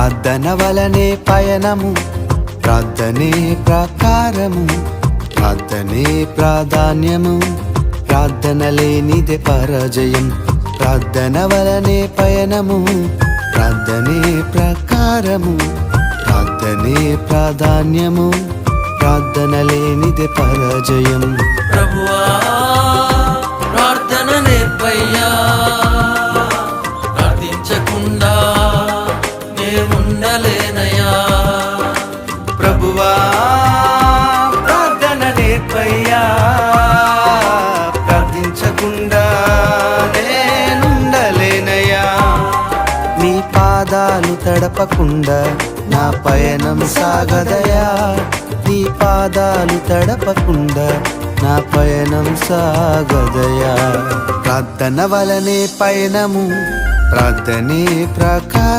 ప్రార్థన వలనే పయనము, ప్రార్థనే ప్రాకారము, ప్రార్థనే ప్రాధాన్యము, ప్రార్థన లేనిదే పరాజయం. ప్రార్థన వలనే పయనము, ప్రార్థనే ప్రాకారము, ప్రార్థనే ప్రాధాన్యము, ప్రార్థన లేనిదే పరాజయం. ప్రభువా ప్రార్థన నేర్పయ్యా, ప్రార్థించకుండా నేనుండలేనయ్యా. ప్రభువా ప్రార్థన నేర్పయ్యా, ప్రార్థించకుండా నేనుండలేనయ్యా. నీ పాదాలు తడపకుండా నా పయనం సాగదయా, నీ పాదాలు తడపకుండా నా పయనం సాగదయా. ప్రార్థన వలనే పయనము, ప్రార్థనే ప్రాకారం.